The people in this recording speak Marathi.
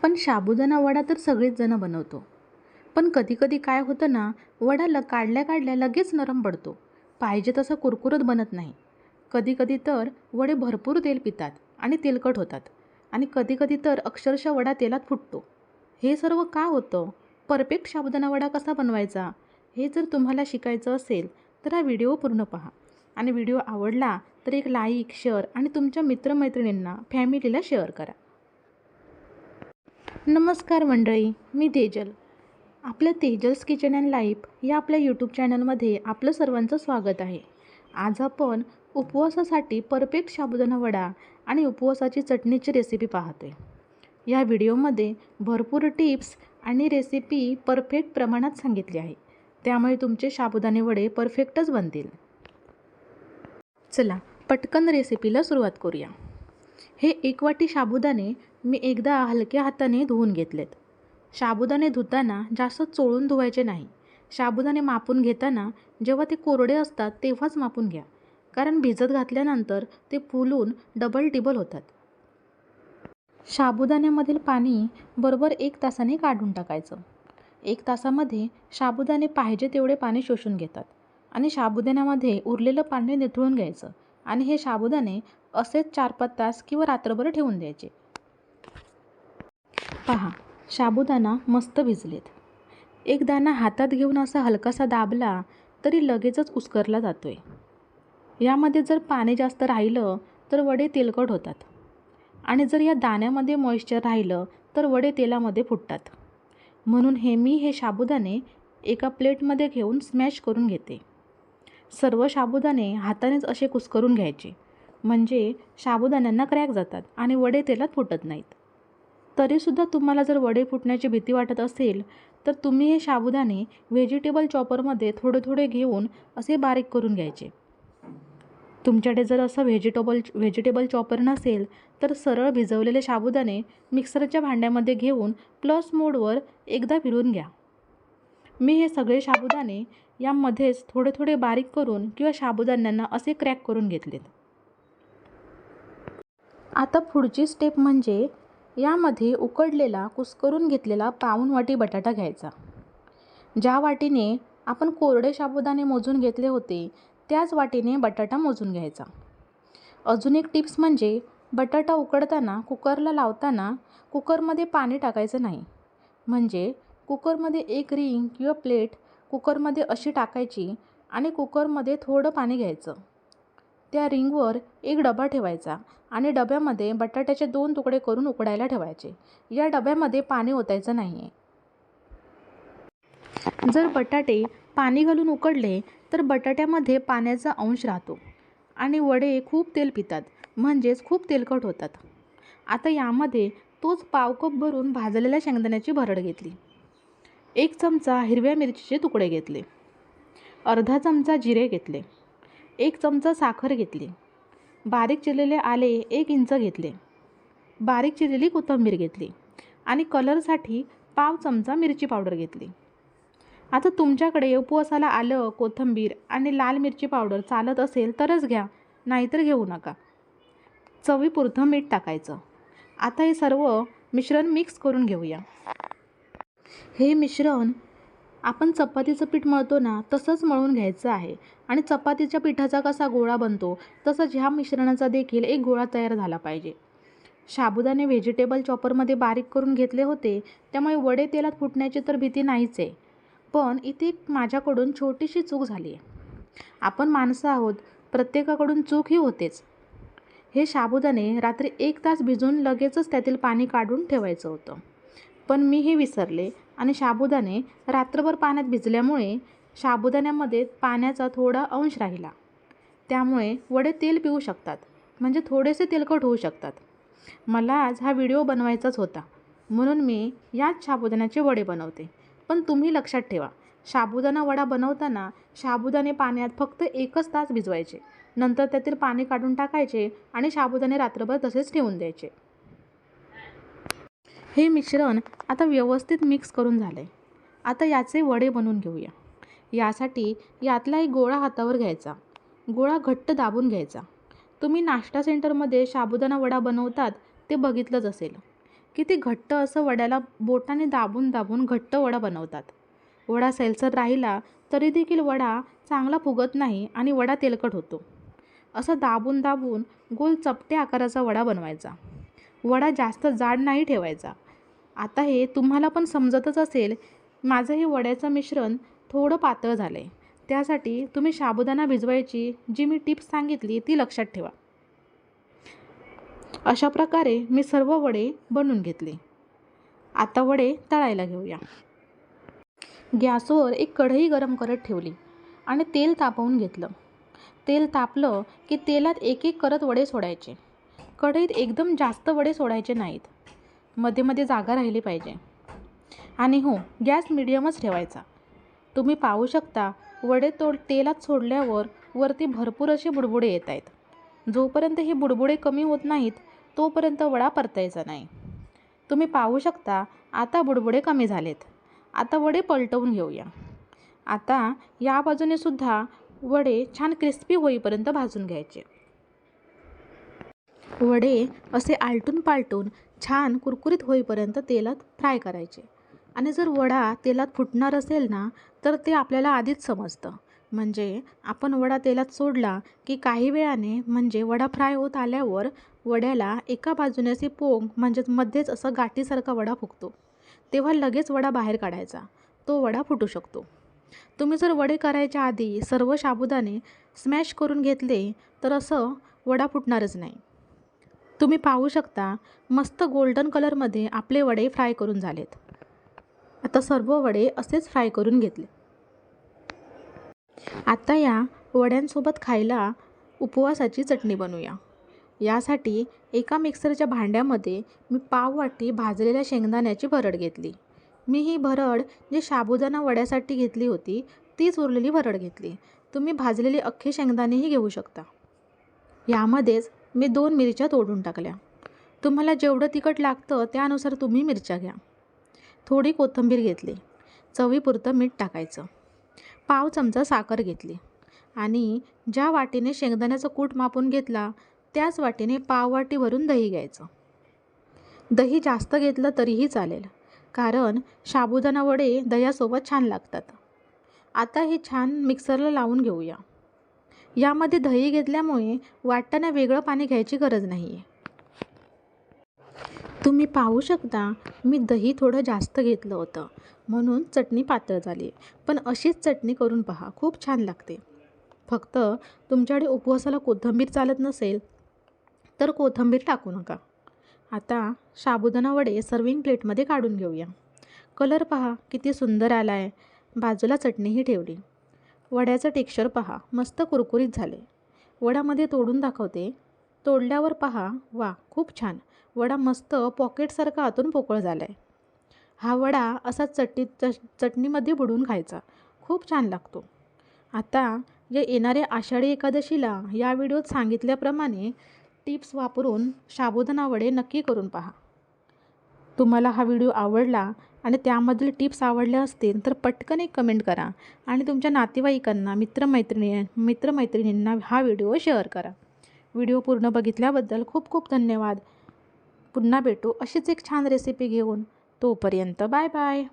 आपण साबुदाणा वडा तर सगळेच जण बनवतो. पण कधी-कधी काय होतं ना, वडा काढल्या-काढल्या लगेच नरम पडतो. पाहिजे तसं कुरकुरीत बनत नाही. कधी-कधी तर वडे भरपूर तेल पितात आणि तेलकट होतात आणि कधी-कधी तर अक्षरशः वडा तेलात फुटतो. हे सर्व का होतं? परफेक्ट साबुदाणा वडा कसा बनवायचा? हे जर तुम्हाला शिकायचं असेल, तर हा व्हिडिओ पूर्ण पहा. आणि व्हिडिओ आवडला तर एक लाईक, शेअर आणि तुमच्या मित्र-मैत्रिणींना, फॅमिलीला शेअर करा. नमस्कार मंडळी, मी तेजल. आपलं तेजल्स किचन अँड लाईफ या आपल्या यूट्यूब चॅनलमध्ये आपलं सर्वांचं स्वागत आहे. आज आपण उपवासासाठी परफेक्ट साबुदाणा वडा आणि उपवासाची चटणीची रेसिपी पाहतोय. या व्हिडिओमध्ये भरपूर टिप्स आणि रेसिपी परफेक्ट प्रमाणात सांगितली आहे. त्यामुळे तुमचे साबुदाणे वडे परफेक्टच बनतील. चला पटकन रेसिपीला सुरुवात करूया. हे 1 वाटी साबुदाणे मी एकदा हलक्या हाताने धुवून घेतलेत. साबुदाणे धुताना जास्त चोळून धुवायचे नाही. साबुदाणे मापून घेताना जेव्हा ते कोरडे असतात तेव्हाच मापून घ्या, कारण भिजत घातल्यानंतर ते फुलून डबल टिबल होतात. साबुदाण्यामधील पाणी बरोबर 1 तासाने काढून टाकायचं. 1 तासामध्ये साबुदाणे पाहिजे तेवढे पाणी शोषून घेतात आणि साबुदाण्यामध्ये उरलेलं पाणी निथळून घ्यायचं आणि हे साबुदाणे असेच 4-5 तास किंवा रात्रभर ठेवून द्यायचे. पहा, साबुदाणा मस्त भिजलेत. एक दाणा हातात घेऊन असा हलकासा दाबला तरी लगेचच उस्करला जातोय. यामध्ये जर पाणी जास्त राहिलं तर वडे तेलकट होतात आणि जर या दाण्यामध्ये मॉइश्चर राहिलं तर वडे तेलामध्ये फुटतात. म्हणून मी हे साबुदाणे एका प्लेटमध्ये घेऊन स्मॅश करून घेते. सर्व साबुदाणे हातानेच असे कुस्करून घ्यायचे, म्हणजे साबुदाण्यांना क्रॅक जातात आणि वडे तेलात फुटत नाहीत. तरीसुद्धा तुम्हाला जर वडे फुटण्याची भीती वाटत असेल तर तुम्ही हे साबुदाणे व्हेजिटेबल चॉपरमध्ये थोडे थोडे घेऊन असे बारीक करून घ्यायचे. तुमच्याकडे जर असं व्हेजिटेबल चॉपर नसेल तर सरळ भिजवलेले साबुदाणे मिक्सरच्या भांड्यामध्ये घेऊन प्लस मोडवर एकदा फिरवून घ्या. मी हे सगळे साबुदाणे यामध्येच थोडे थोडे बारीक करून किंवा साबुदाण्यांना असे क्रॅक करून घेतलेत. आता पुढची स्टेप म्हणजे यामध्ये उकडलेला कुस्करून घेतलेला पाऊण वाटी बटाटा घ्यायचा. ज्या वाटीने आपण कोरडे साबुदाणे मोजून घेतले होते त्याच वाटीने बटाटा मोजून घ्यायचा. अजून एक टिप्स म्हणजे बटाटा उकडताना कुकरला लावताना कुकरमध्ये पाणी टाकायचं नाही. म्हणजे कुकरमध्ये एक रिंग किंवा प्लेट कुकरमध्ये अशी टाकायची आणि कुकरमध्ये थोडं पाणी घ्यायचं. त्या रिंगवर एक डबा ठेवायचा आणि डब्यामध्ये बटाट्याचे 2 तुकडे करून उकडायला ठेवायचे. या डब्यामध्ये पाणी ओतायचं नाही आहे. जर बटाटे पाणी घालून उकडले तर बटाट्यामध्ये पाण्याचा अंश राहतो आणि वडे खूप तेल पितात, म्हणजेच खूप तेलकट होतात. आता यामध्ये तोच पाव कप भरून भाजलेल्या शेंगदाण्याची भरड घेतली. 1 चमचा हिरव्या मिरचीचे तुकडे घेतले. अर्धा चमचा जिरे घेतले. 1 चमचा साखर घेतली. बारीक चिरलेले आले 1 इंच घेतले. बारीक चिरलेली कोथिंबीर घेतली आणि कलरसाठी पाव चमचा मिरची पावडर घेतली. आता तुमच्याकडे उपवासाला आलं, कोथिंबीर आणि लाल मिरची पावडर चालत असेल तरच घ्या, नाहीतर घेऊ नका. चवीपुरतं मीठ टाकायचं. आता हे सर्व मिश्रण मिक्स करून घेऊया. हे मिश्रण आपण चपातीचं पीठ मळतो ना तसंच मळून घ्यायचं आहे आणि चपातीच्या पिठाचा कसा गोळा बनतो तसंच ह्या मिश्रणाचा देखील एक गोळा तयार झाला पाहिजे. साबुदाणे व्हेजिटेबल चॉपरमध्ये बारीक करून घेतले होते, त्यामुळे वडे तेलात फुटण्याची तर भीती नाहीच आहे. पण इथे माझ्याकडून छोटीशी चूक झाली आहे. आपण माणसं आहोत, प्रत्येकाकडून चूक ही होतेच. हे साबुदाणे रात्री 1 तास भिजून लगेचच त्यातील पाणी काढून ठेवायचं होतं, पण मी हे विसरले आणि साबुदाणे रात्रभर पाण्यात भिजल्यामुळे साबुदाण्यामध्ये पाण्याचा थोडा अंश राहिला. त्यामुळे वडे तेल पिऊ शकतात, म्हणजे थोडेसे तेलकट होऊ शकतात. मला आज हा व्हिडिओ बनवायचाच होता, म्हणून मी याच साबुदाण्याचे वडे बनवते. पण तुम्ही लक्षात ठेवा, साबुदाणा वडा बनवताना साबुदाणे पाण्यात फक्त 1च तास भिजवायचे, नंतर त्यातील पाणी काढून टाकायचे आणि साबुदाणे रात्रभर तसेच ठेवून द्यायचे. हे मिश्रण आता व्यवस्थित मिक्स करून झाले. आता याचे वडे बनवून घेऊया. यासाठी यातला एक गोळा हातावर घ्यायचा. गोळा घट्ट दाबून घ्यायचा. तुम्ही नाश्ता सेंटरमध्ये साबुदाणा वडा बनवतात ते बघितलंच असेल. किती घट्ट असं वड्याला बोटाने दाबून दाबून घट्ट वडा बनवतात. वडा सैलसर राहिला तरी देखील वडा चांगला फुगत नाही आणि वडा तेलकट होतो. असं दाबून दाबून गोल चपट्या आकाराचा वडा बनवायचा. वडा जास्त जाड नाही ठेवायचा. आता हे तुम्हाला पण समजतच असेल. माझं हे वड्याचं मिश्रण थोडं पातळ झालं आहे. त्यासाठी तुम्ही साबुदाणा भिजवायची जी मी टिप्स सांगितली ती लक्षात ठेवा. अशा प्रकारे मी सर्व वडे बनवून घेतले. आता वडे तळायला घेऊया. गॅसवर एक कढई गरम करत ठेवली आणि तेल तापवून घेतलं. तेल तापलं की तेलात एक एक करत वडे सोडायचे. कढईत एकदम जास्त वडे सोडायचे नाहीत. मध्ये मध्ये जागा राहिली पाहिजे. आणि हो, गॅस मिडियमच ठेवायचा. तुम्ही पाहू शकता वडे तेलात सोडल्यावर वरती भरपूर असे बुडबुडे येत आहेत. जोपर्यंत हे बुडबुडे कमी होत नाहीत तोपर्यंत वडा परतायचा नाही. तुम्ही पाहू शकता आता बुडबुडे कमी झालेत. आता वडे पलटवून घेऊया. आता या बाजूने सुद्धा वडे छान क्रिस्पी होईपर्यंत भाजून घ्यायचे. वडे असे आलटून पालटून छान कुरकुरीत होईपर्यंत तेलात फ्राय करायचे. आणि जर वडा तेलात फुटणार असेल ना तर ते आपल्याला आधीच समजतं. म्हणजे आपण वडा तेलात सोडला की काही वेळाने म्हणजे वडा फ्राय होत आल्यावर वड्याला एका बाजूने असे पोंग म्हणजेच मध्येच असं गाठीसारखा वडा फुगतो. तेव्हा लगेच वडा बाहेर काढायचा. तो वडा फुटू शकतो. तुम्ही जर वडे करायच्या आधी सर्व साबुदाणे स्मॅश करून घेतले तर असं वडा फुटणारच नाही. तुम्ही पाहू शकता मस्त गोल्डन कलरमध्ये आपले वडे फ्राय करून झालेत. आता सर्व वडे असेच फ्राय करून घेतले. आता या वड्यांसोबत खायला उपवासाची चटणी बनवूया. यासाठी एका मिक्सरच्या भांड्यामध्ये मी पाव वाटी भाजलेल्या शेंगदाण्याची भरड घेतली. मी ही भरड जी साबुदाणा वड्यासाठी घेतली होती तीच उरलेली भरड घेतली. तुम्ही भाजलेले अख्खे शेंगदाणेही घेऊ शकता. यामध्येच मी 2 मिरच्या तोडून टाकल्या. तुम्हाला जेवढं तिखट लागतं त्यानुसार तुम्ही मिरच्या घ्या. थोडी कोथिंबीर घेतली. चवीपुरतं मीठ टाकायचं. पाव चमचा साखर घेतली आणि ज्या वाटीने शेंगदाण्याचं कूट मापून घेतला त्याच वाटीने पाव वाटी भरून दही घ्यायचं. दही जास्त घेतलं तरीही चालेल, कारण साबुदाणा वडे दह्यासोबत छान लागतात. आता हे छान मिक्सरला लावून घेऊया. यामध्ये दही घेतल्यामुळे वाटताना वेगळं पाणी घ्यायची गरज नाही आहे. तुम्ही पाहू शकता मी दही थोडं जास्त घेतलं होतं म्हणून चटणी पातळ झाली. पण अशीच चटणी करून पहा, खूप छान लागते. फक्त तुमच्याकडे उपवासाला कोथिंबीर चालत नसेल तर कोथिंबीर टाकू नका. आता साबुदाणा वडे सर्विंग प्लेटमध्ये काढून घेऊया. कलर पहा किती सुंदर आला आहे. बाजूला चटणीही ठेवली. वड्याचं टेक्स्चर पहा, मस्त कुरकुरीत झाले. वड्यामध्ये तोडून दाखवते. तोडल्यावर पहा, वा खूप छान. वडा मस्त पॉकेटसारखा आतून पोकळ झाला आहे. हा वडा असा चटणीमध्ये बुडवून खायचा, खूप छान लागतो. आता या येणाऱ्या आषाढी एकादशीला या व्हिडिओत सांगितल्याप्रमाणे टिप्स वापरून साबुदाणा वडे नक्की करून पहा. तुम्हाला हा व्हिडिओ आवडला आणि त्यामधील टिप्स आवडल्या असतील तर पटकन एक कमेंट करा आणि तुमच्या नातेवाईकांना मित्रमैत्रिणींना हा व्हिडिओ शेअर करा. व्हिडिओ पूर्ण बघितल्याबद्दल खूप खूप धन्यवाद. पुन्हा भेटू अशीच एक छान रेसिपी घेऊन. तोपर्यंत बाय बाय.